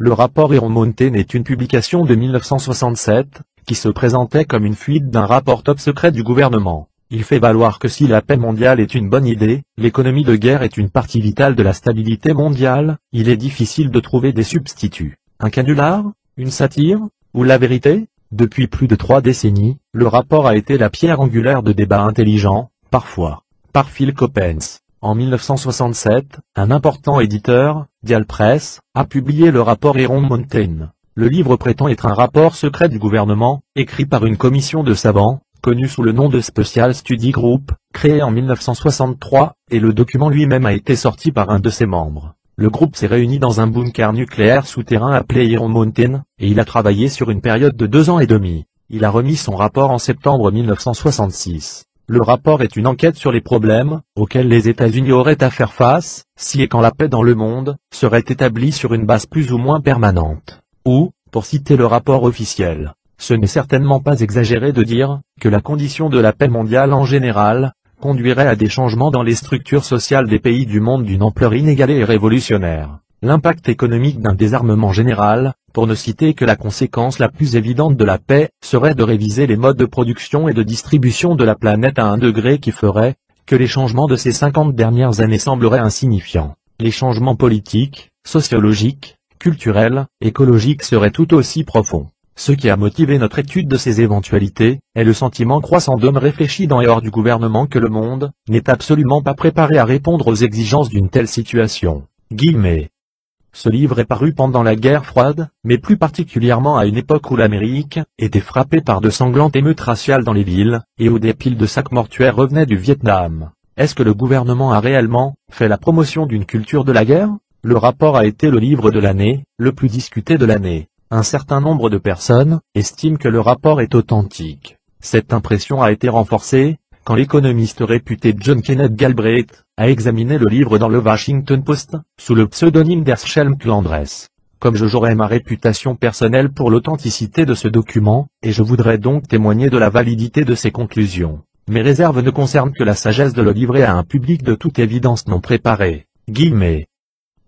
Le rapport Héron-Mountain est une publication de 1967, qui se présentait comme une fuite d'un rapport top secret du gouvernement. Il fait valoir que si la paix mondiale est une bonne idée, l'économie de guerre est une partie vitale de la stabilité mondiale, il est difficile de trouver des substituts. Un canular? Une satire? Ou la vérité? Depuis plus de 3 décennies, le rapport a été la pierre angulaire de débats intelligents, parfois, par Phil Coppens. En 1967, un important éditeur, Dial Press, a publié le rapport Héron-Mountain. Le livre prétend être un rapport secret du gouvernement, écrit par une commission de savants, connu sous le nom de Special Study Group, créé en 1963, et le document lui-même a été sorti par un de ses membres. Le groupe s'est réuni dans un bunker nucléaire souterrain appelé Héron-Mountain, et il a travaillé sur une période de 2 ans et demi. Il a remis son rapport en septembre 1966. Le rapport est une enquête sur les problèmes auxquels les États-Unis auraient à faire face, si et quand la paix dans le monde serait établie sur une base plus ou moins permanente. Ou, pour citer le rapport officiel, ce n'est certainement pas exagéré de dire que la condition de la paix mondiale en général conduirait à des changements dans les structures sociales des pays du monde d'une ampleur inégalée et révolutionnaire. L'impact économique d'un désarmement général, pour ne citer que la conséquence la plus évidente de la paix, serait de réviser les modes de production et de distribution de la planète à un degré qui ferait que les changements de ces 50 dernières années sembleraient insignifiants. Les changements politiques, sociologiques, culturels, écologiques seraient tout aussi profonds. Ce qui a motivé notre étude de ces éventualités, est le sentiment croissant d'hommes réfléchis dans et hors du gouvernement que le monde n'est absolument pas préparé à répondre aux exigences d'une telle situation. Guillemets. Ce livre est paru pendant la guerre froide, mais plus particulièrement à une époque où l'Amérique était frappée par de sanglantes émeutes raciales dans les villes, et où des piles de sacs mortuaires revenaient du Vietnam. Est-ce que le gouvernement a réellement fait la promotion d'une culture de la guerre? Le rapport a été le livre de l'année, le plus discuté de l'année. Un certain nombre de personnes estiment que le rapport est authentique. Cette impression a été renforcée quand l'économiste réputé John Kenneth Galbraith a examiné le livre dans le Washington Post, sous le pseudonyme d'Herschel Landress. Comme j'aurais ma réputation personnelle pour l'authenticité de ce document, et je voudrais donc témoigner de la validité de ses conclusions. Mes réserves ne concernent que la sagesse de le livrer à un public de toute évidence non préparé. Guillemets.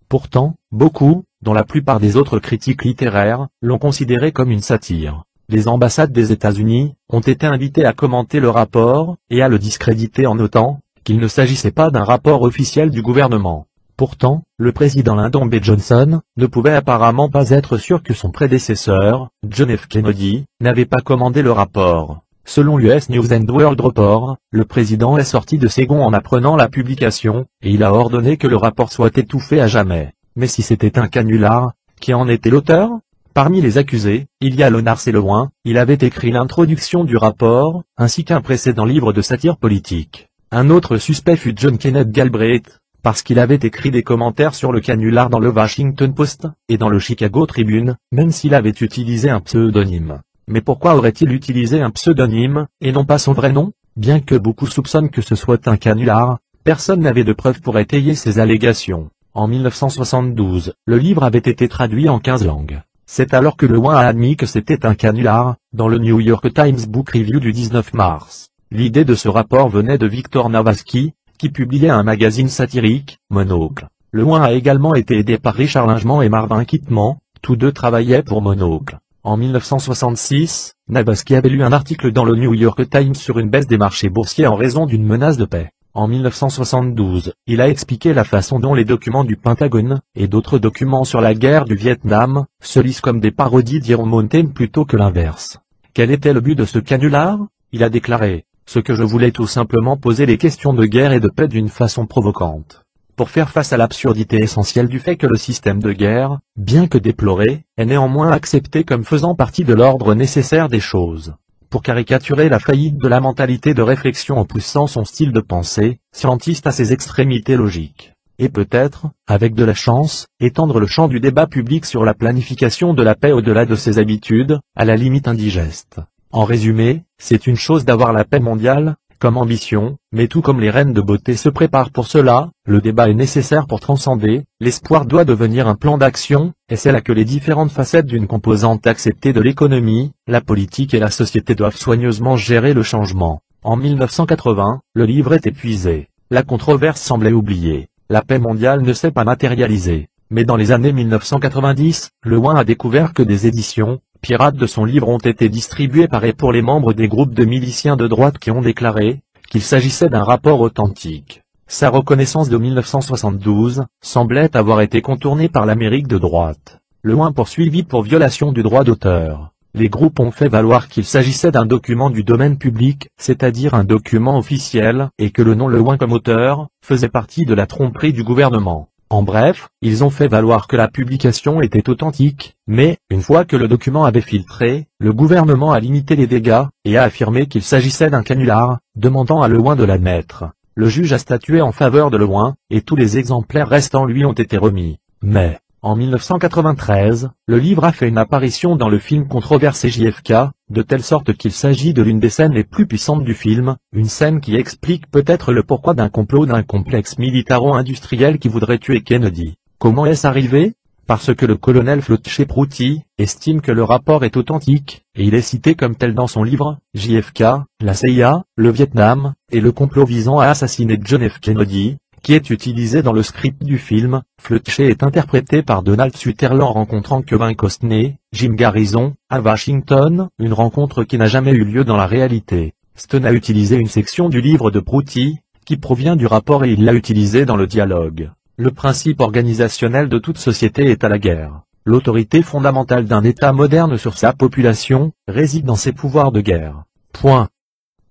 Pourtant, beaucoup, dont la plupart des autres critiques littéraires, l'ont considéré comme une satire. Les ambassades des États-Unis ont été invitées à commenter le rapport, et à le discréditer en notant qu'il ne s'agissait pas d'un rapport officiel du gouvernement. Pourtant, le président Lyndon B. Johnson ne pouvait apparemment pas être sûr que son prédécesseur, John F. Kennedy, n'avait pas commandé le rapport. Selon l'US News & World Report, le président est sorti de ses gonds en apprenant la publication, et il a ordonné que le rapport soit étouffé à jamais. Mais si c'était un canular, qui en était l'auteur? Parmi les accusés, il y a Leonard Selloin, il avait écrit l'introduction du rapport, ainsi qu'un précédent livre de satire politique. Un autre suspect fut John Kenneth Galbraith, parce qu'il avait écrit des commentaires sur le canular dans le Washington Post, et dans le Chicago Tribune, même s'il avait utilisé un pseudonyme. Mais pourquoi aurait-il utilisé un pseudonyme, et non pas son vrai nom? Bien que beaucoup soupçonnent que ce soit un canular, personne n'avait de preuves pour étayer ces allégations. En 1972, le livre avait été traduit en 15 langues. C'est alors que Lewin a admis que c'était un canular, dans le New York Times Book Review du 19 mars. L'idée de ce rapport venait de Victor Navaski, qui publiait un magazine satirique, Monocle. Lewin a également été aidé par Richard Lingement et Marvin Kitman, tous deux travaillaient pour Monocle. En 1966, Navaski avait lu un article dans le New York Times sur une baisse des marchés boursiers en raison d'une menace de paix. En 1972, il a expliqué la façon dont les documents du Pentagone, et d'autres documents sur la guerre du Vietnam, se lisent comme des parodies d'Héron-Mountain plutôt que l'inverse. Quel était le but de ce canular? Il a déclaré, ce que je voulais tout simplement poser les questions de guerre et de paix d'une façon provocante. Pour faire face à l'absurdité essentielle du fait que le système de guerre, bien que déploré, est néanmoins accepté comme faisant partie de l'ordre nécessaire des choses. Pour caricaturer la faillite de la mentalité de réflexion en poussant son style de pensée, scientiste à ses extrémités logiques. Et peut-être, avec de la chance, étendre le champ du débat public sur la planification de la paix au-delà de ses habitudes, à la limite indigeste. En résumé, c'est une chose d'avoir la paix mondiale, comme ambition, mais tout comme les reines de beauté se préparent pour cela, le débat est nécessaire pour transcender, l'espoir doit devenir un plan d'action, et c'est là que les différentes facettes d'une composante acceptée de l'économie, la politique et la société doivent soigneusement gérer le changement. En 1980, le livre est épuisé. La controverse semblait oubliée. La paix mondiale ne s'est pas matérialisée. Mais dans les années 1990, Lewin a découvert que des éditions pirates de son livre ont été distribuées par et pour les membres des groupes de miliciens de droite qui ont déclaré qu'il s'agissait d'un rapport authentique. Sa reconnaissance de 1972 semblait avoir été contournée par l'Amérique de droite. Lewin poursuivi pour violation du droit d'auteur. Les groupes ont fait valoir qu'il s'agissait d'un document du domaine public, c'est-à-dire un document officiel, et que le nom Lewin comme auteur faisait partie de la tromperie du gouvernement. En bref, ils ont fait valoir que la publication était authentique, mais, une fois que le document avait filtré, le gouvernement a limité les dégâts, et a affirmé qu'il s'agissait d'un canular, demandant à Lewin de l'admettre. Le juge a statué en faveur de Lewin, et tous les exemplaires restants lui ont été remis. Mais, en 1993, le livre a fait une apparition dans le film controversé JFK, de telle sorte qu'il s'agit de l'une des scènes les plus puissantes du film, une scène qui explique peut-être le pourquoi d'un complot d'un complexe militaro-industriel qui voudrait tuer Kennedy. Comment est-ce arrivé? Parce que le colonel Fletcher-Prouty estime que le rapport est authentique, et il est cité comme tel dans son livre, JFK, la CIA, le Vietnam, et le complot visant à assassiner John F. Kennedy, qui est utilisé dans le script du film. Fletcher est interprété par Donald Sutherland rencontrant Kevin Costner, Jim Garrison, à Washington, une rencontre qui n'a jamais eu lieu dans la réalité. Stone a utilisé une section du livre de Prouty, qui provient du rapport et il l'a utilisé dans le dialogue. Le principe organisationnel de toute société est à la guerre. L'autorité fondamentale d'un État moderne sur sa population réside dans ses pouvoirs de guerre. Point.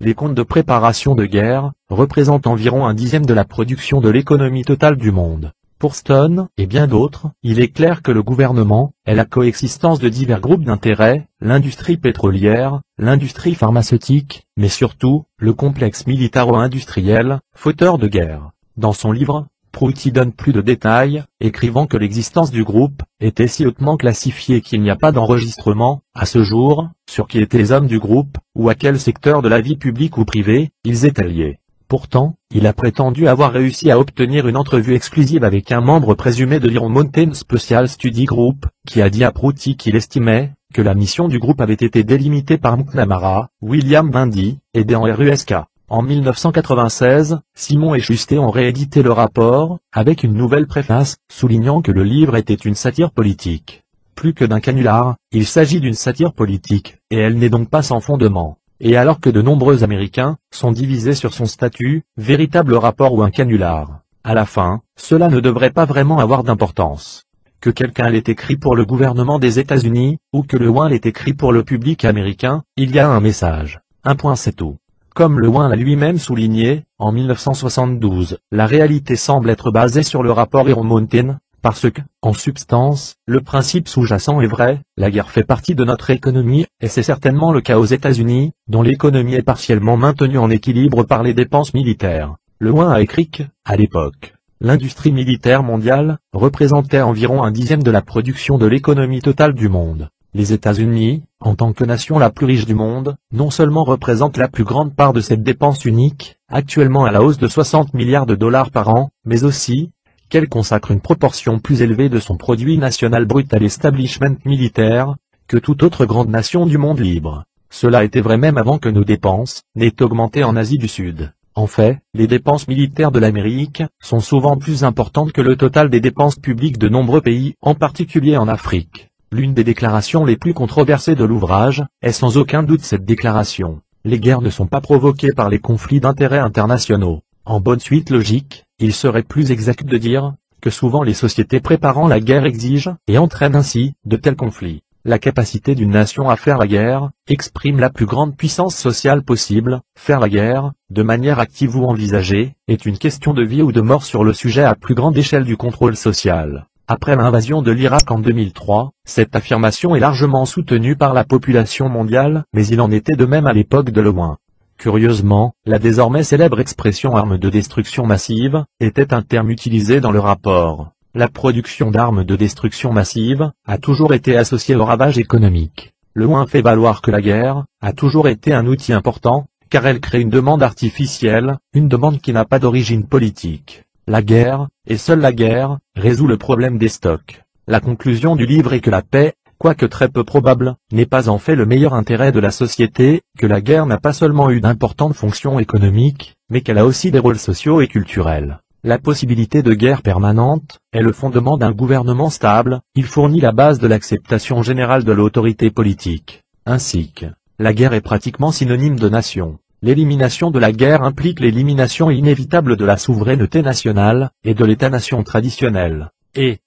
Les comptes de préparation de guerre représentent environ 1/10 de la production de l'économie totale du monde. Pour Stone, et bien d'autres, il est clair que le gouvernement est la coexistence de divers groupes d'intérêts, l'industrie pétrolière, l'industrie pharmaceutique, mais surtout, le complexe militaro-industriel, fauteur de guerre. Dans son livre, Prouty donne plus de détails, écrivant que l'existence du groupe était si hautement classifiée qu'il n'y a pas d'enregistrement, à ce jour, sur qui étaient les hommes du groupe, ou à quel secteur de la vie publique ou privée ils étaient liés. Pourtant, il a prétendu avoir réussi à obtenir une entrevue exclusive avec un membre présumé de l'Iron Mountain Special Study Group, qui a dit à Prouty qu'il estimait que la mission du groupe avait été délimitée par McNamara, William Bundy, et des RUSK. En 1996, Simon et Justet ont réédité le rapport, avec une nouvelle préface, soulignant que le livre était une satire politique. Plus que d'un canular, il s'agit d'une satire politique, et elle n'est donc pas sans fondement. Et alors que de nombreux Américains sont divisés sur son statut, véritable rapport ou un canular, à la fin, cela ne devrait pas vraiment avoir d'importance. Que quelqu'un l'ait écrit pour le gouvernement des États-Unis, ou que Lewin l'ait écrit pour le public américain, il y a un message. Un point c'est tout. Comme Lewin l'a lui-même souligné, en 1972, la réalité semble être basée sur le rapport Iron Mountain, parce que, en substance, le principe sous-jacent est vrai, la guerre fait partie de notre économie, et c'est certainement le cas aux États-Unis, dont l'économie est partiellement maintenue en équilibre par les dépenses militaires. Lewin a écrit que, à l'époque, l'industrie militaire mondiale représentait environ 1/10 de la production de l'économie totale du monde. Les États-Unis, en tant que nation la plus riche du monde, non seulement représentent la plus grande part de cette dépense unique, actuellement à la hausse de 60 milliards de dollars par an, mais aussi, qu'elle consacre une proportion plus élevée de son produit national brut à l'establishment militaire, que toute autre grande nation du monde libre. Cela était vrai même avant que nos dépenses n'aient augmenté en Asie du Sud. En fait, les dépenses militaires de l'Amérique sont souvent plus importantes que le total des dépenses publiques de nombreux pays, en particulier en Afrique. L'une des déclarations les plus controversées de l'ouvrage est sans aucun doute cette déclaration. Les guerres ne sont pas provoquées par les conflits d'intérêts internationaux. En bonne suite logique, il serait plus exact de dire que souvent les sociétés préparant la guerre exigent et entraînent ainsi de tels conflits. La capacité d'une nation à faire la guerre exprime la plus grande puissance sociale possible. Faire la guerre, de manière active ou envisagée, est une question de vie ou de mort sur le sujet à plus grande échelle du contrôle social. Après l'invasion de l'Irak en 2003, cette affirmation est largement soutenue par la population mondiale, mais il en était de même à l'époque de Lewin. Curieusement, la désormais célèbre expression arme de destruction massive était un terme utilisé dans le rapport. La production d'armes de destruction massive a toujours été associée au ravage économique. Lewin fait valoir que la guerre a toujours été un outil important, car elle crée une demande artificielle, une demande qui n'a pas d'origine politique. La guerre, et seule la guerre, résout le problème des stocks. La conclusion du livre est que la paix, quoique très peu probable, n'est pas en fait le meilleur intérêt de la société, que la guerre n'a pas seulement eu d'importantes fonctions économiques, mais qu'elle a aussi des rôles sociaux et culturels. La possibilité de guerre permanente est le fondement d'un gouvernement stable, il fournit la base de l'acceptation générale de l'autorité politique. Ainsi que, la guerre est pratiquement synonyme de nation. L'élimination de la guerre implique l'élimination inévitable de la souveraineté nationale, et de l'État-nation traditionnel. Et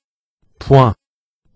point.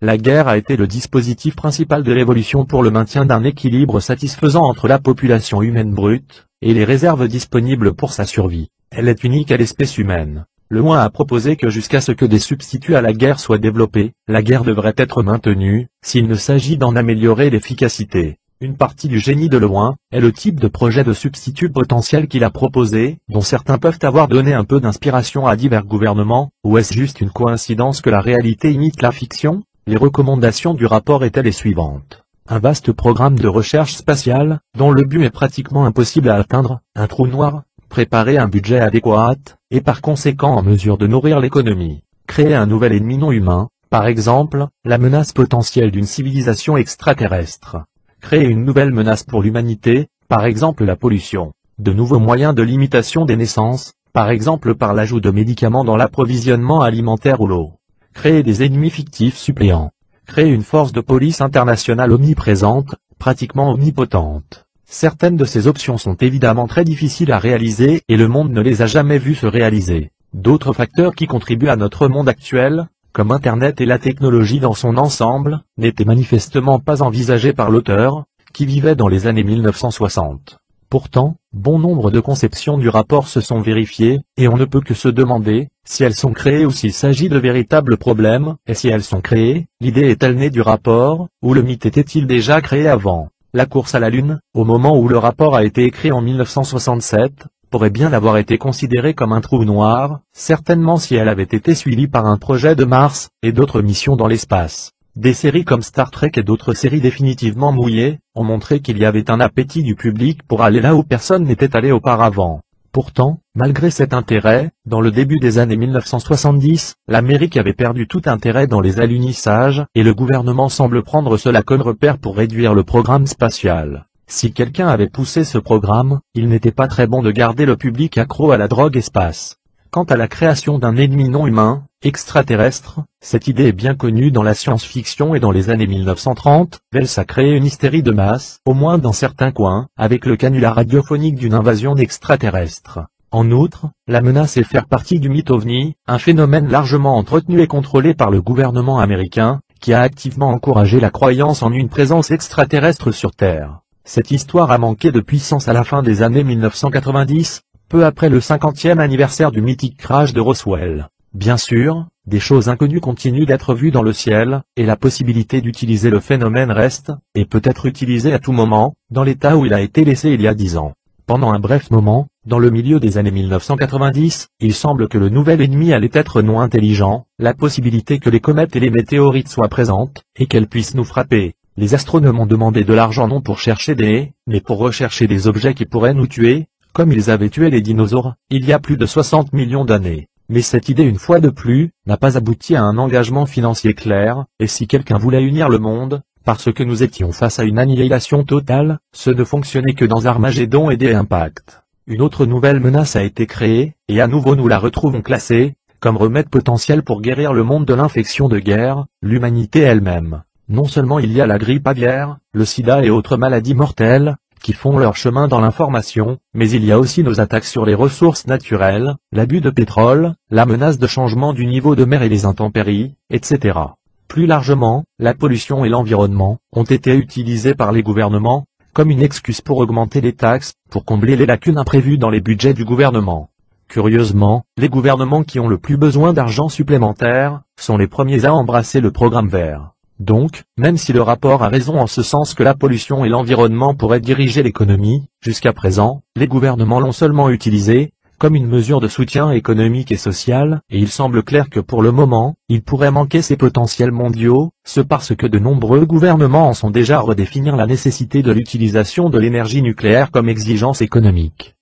La guerre a été le dispositif principal de l'évolution pour le maintien d'un équilibre satisfaisant entre la population humaine brute, et les réserves disponibles pour sa survie. Elle est unique à l'espèce humaine. Le Loin a proposé que jusqu'à ce que des substituts à la guerre soient développés, la guerre devrait être maintenue, s'il ne s'agit d'en améliorer l'efficacité. Une partie du génie de Loin est le type de projet de substitut potentiel qu'il a proposé, dont certains peuvent avoir donné un peu d'inspiration à divers gouvernements, ou est-ce juste une coïncidence que la réalité imite la fiction? Les recommandations du rapport étaient les suivantes. Un vaste programme de recherche spatiale, dont le but est pratiquement impossible à atteindre, un trou noir, préparer un budget adéquat, et par conséquent en mesure de nourrir l'économie, créer un nouvel ennemi non humain, par exemple, la menace potentielle d'une civilisation extraterrestre. Créer une nouvelle menace pour l'humanité, par exemple la pollution. De nouveaux moyens de limitation des naissances, par exemple par l'ajout de médicaments dans l'approvisionnement alimentaire ou l'eau. Créer des ennemis fictifs suppléants. Créer une force de police internationale omniprésente, pratiquement omnipotente. Certaines de ces options sont évidemment très difficiles à réaliser et le monde ne les a jamais vues se réaliser. D'autres facteurs qui contribuent à notre monde actuel, comme Internet et la technologie dans son ensemble, n'étaient manifestement pas envisagés par l'auteur, qui vivait dans les années 1960. Pourtant, bon nombre de conceptions du rapport se sont vérifiées, et on ne peut que se demander si elles sont créées ou s'il s'agit de véritables problèmes, et si elles sont créées, l'idée est-elle née du rapport, ou le mythe était-il déjà créé avant? La course à la Lune, au moment où le rapport a été écrit en 1967, pourrait bien avoir été considérée comme un trou noir, certainement si elle avait été suivie par un projet de Mars, et d'autres missions dans l'espace. Des séries comme Star Trek et d'autres séries définitivement mouillées, ont montré qu'il y avait un appétit du public pour aller là où personne n'était allé auparavant. Pourtant, malgré cet intérêt, dans le début des années 1970, l'Amérique avait perdu tout intérêt dans les alunissages, et le gouvernement semble prendre cela comme repère pour réduire le programme spatial. Si quelqu'un avait poussé ce programme, il n'était pas très bon de garder le public accro à la drogue espace. Quant à la création d'un ennemi non humain, extraterrestre, cette idée est bien connue dans la science-fiction et dans les années 1930, Wells a créé une hystérie de masse, au moins dans certains coins, avec le canular radiophonique d'une invasion extraterrestre. En outre, la menace est faire partie du mythe OVNI, un phénomène largement entretenu et contrôlé par le gouvernement américain, qui a activement encouragé la croyance en une présence extraterrestre sur Terre. Cette histoire a manqué de puissance à la fin des années 1990, peu après le 50e anniversaire du mythique crash de Roswell. Bien sûr, des choses inconnues continuent d'être vues dans le ciel, et la possibilité d'utiliser le phénomène reste, et peut être utilisée à tout moment, dans l'état où il a été laissé il y a 10 ans. Pendant un bref moment, dans le milieu des années 1990, il semble que le nouvel ennemi allait être non intelligent, la possibilité que les comètes et les météorites soient présentes, et qu'elles puissent nous frapper. Les astronomes ont demandé de l'argent non pour chercher mais pour rechercher des objets qui pourraient nous tuer, comme ils avaient tué les dinosaures, il y a plus de 60 millions d'années. Mais cette idée une fois de plus, n'a pas abouti à un engagement financier clair, et si quelqu'un voulait unir le monde, parce que nous étions face à une annihilation totale, ce ne fonctionnait que dans Armageddon et des impacts. Une autre nouvelle menace a été créée, et à nouveau nous la retrouvons classée, comme remède potentiel pour guérir le monde de l'infection de guerre, l'humanité elle-même. Non seulement il y a la grippe aviaire, le sida et autres maladies mortelles, qui font leur chemin dans l'information, mais il y a aussi nos attaques sur les ressources naturelles, l'abus de pétrole, la menace de changement du niveau de mer et les intempéries, etc. Plus largement, la pollution et l'environnement ont été utilisés par les gouvernements, comme une excuse pour augmenter les taxes, pour combler les lacunes imprévues dans les budgets du gouvernement. Curieusement, les gouvernements qui ont le plus besoin d'argent supplémentaire, sont les premiers à embrasser le programme vert. Donc, même si le rapport a raison en ce sens que la pollution et l'environnement pourraient diriger l'économie, jusqu'à présent, les gouvernements l'ont seulement utilisé, comme une mesure de soutien économique et social, et il semble clair que pour le moment, il pourrait manquer ces potentiels mondiaux, ce parce que de nombreux gouvernements en sont déjà à redéfinir la nécessité de l'utilisation de l'énergie nucléaire comme exigence économique.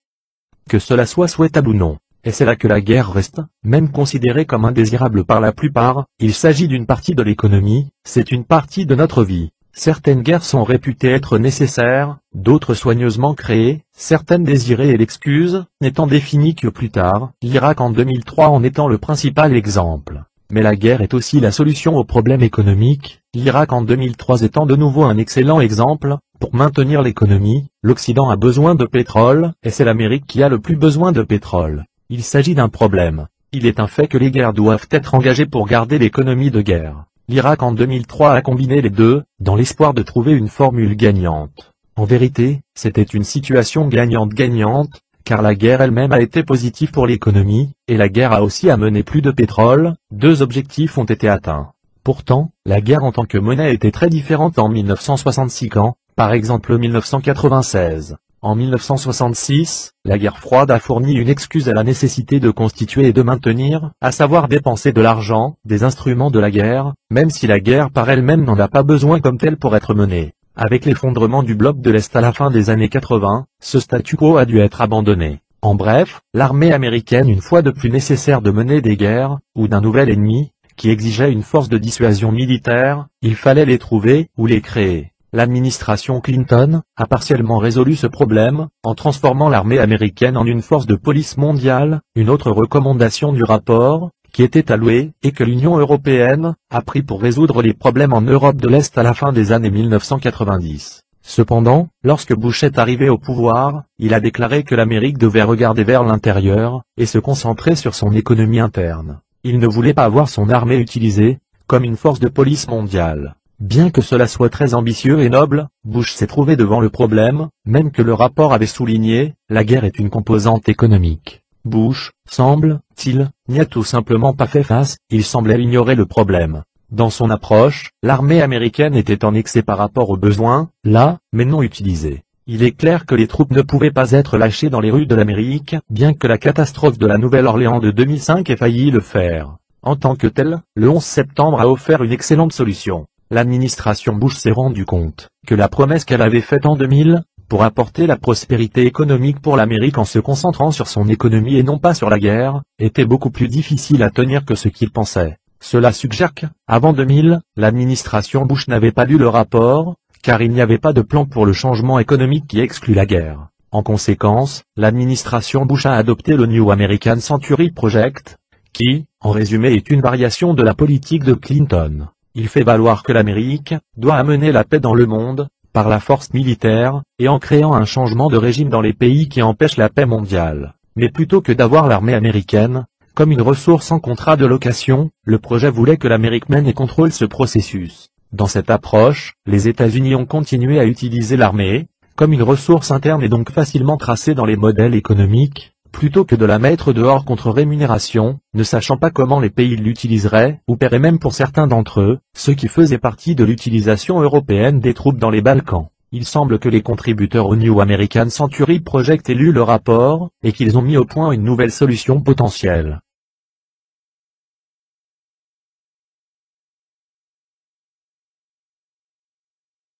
Que cela soit souhaitable ou non. Et c'est là que la guerre reste, même considérée comme indésirable par la plupart, il s'agit d'une partie de l'économie, c'est une partie de notre vie. Certaines guerres sont réputées être nécessaires, d'autres soigneusement créées, certaines désirées et l'excuse, n'étant définies que plus tard, l'Irak en 2003 en étant le principal exemple. Mais la guerre est aussi la solution aux problèmes économiques, l'Irak en 2003 étant de nouveau un excellent exemple. Pour maintenir l'économie, l'Occident a besoin de pétrole, et c'est l'Amérique qui a le plus besoin de pétrole. Il s'agit d'un problème. Il est un fait que les guerres doivent être engagées pour garder l'économie de guerre. L'Irak en 2003 a combiné les deux, dans l'espoir de trouver une formule gagnante. En vérité, c'était une situation gagnante-gagnante, car la guerre elle-même a été positive pour l'économie, et la guerre a aussi amené plus de pétrole, deux objectifs ont été atteints. Pourtant, la guerre en tant que monnaie était très différente en 1966 quand, par exemple 1996. En 1966, la guerre froide a fourni une excuse à la nécessité de constituer et de maintenir, à savoir dépenser de l'argent, des instruments de la guerre, même si la guerre par elle-même n'en a pas besoin comme telle pour être menée. Avec l'effondrement du bloc de l'Est à la fin des années 80, ce statu quo a dû être abandonné. En bref, l'armée américaine une fois de plus nécessaire de mener des guerres, ou d'un nouvel ennemi, qui exigeait une force de dissuasion militaire, il fallait les trouver, ou les créer. L'administration Clinton a partiellement résolu ce problème, en transformant l'armée américaine en une force de police mondiale, une autre recommandation du rapport, qui était allouée, et que l'Union européenne a pris pour résoudre les problèmes en Europe de l'Est à la fin des années 1990. Cependant, lorsque Bush est arrivé au pouvoir, il a déclaré que l'Amérique devait regarder vers l'intérieur, et se concentrer sur son économie interne. Il ne voulait pas voir son armée utilisée, comme une force de police mondiale. Bien que cela soit très ambitieux et noble, Bush s'est trouvé devant le problème, même que le rapport avait souligné, la guerre est une composante économique. Bush, semble-t-il, n'y a tout simplement pas fait face, il semblait ignorer le problème. Dans son approche, l'armée américaine était en excès par rapport aux besoins, là, mais non utilisée. Il est clair que les troupes ne pouvaient pas être lâchées dans les rues de l'Amérique, bien que la catastrophe de la Nouvelle-Orléans de 2005 ait failli le faire. En tant que tel, le 11 septembre a offert une excellente solution. L'administration Bush s'est rendu compte que la promesse qu'elle avait faite en 2000, pour apporter la prospérité économique pour l'Amérique en se concentrant sur son économie et non pas sur la guerre, était beaucoup plus difficile à tenir que ce qu'il pensait. Cela suggère que, avant 2000, l'administration Bush n'avait pas lu le rapport, car il n'y avait pas de plan pour le changement économique qui exclut la guerre. En conséquence, l'administration Bush a adopté le New American Century Project, qui, en résumé est une variation de la politique de Clinton. Il fait valoir que l'Amérique doit amener la paix dans le monde, par la force militaire, et en créant un changement de régime dans les pays qui empêchent la paix mondiale. Mais plutôt que d'avoir l'armée américaine, comme une ressource en contrat de location, le projet voulait que l'Amérique mène et contrôle ce processus. Dans cette approche, les États-Unis ont continué à utiliser l'armée, comme une ressource interne et donc facilement tracée dans les modèles économiques, plutôt que de la mettre dehors contre rémunération, ne sachant pas comment les pays l'utiliseraient, ou paieraient même pour certains d'entre eux, ce qui faisait partie de l'utilisation européenne des troupes dans les Balkans. Il semble que les contributeurs au New American Century Project aient lu le rapport, et qu'ils ont mis au point une nouvelle solution potentielle.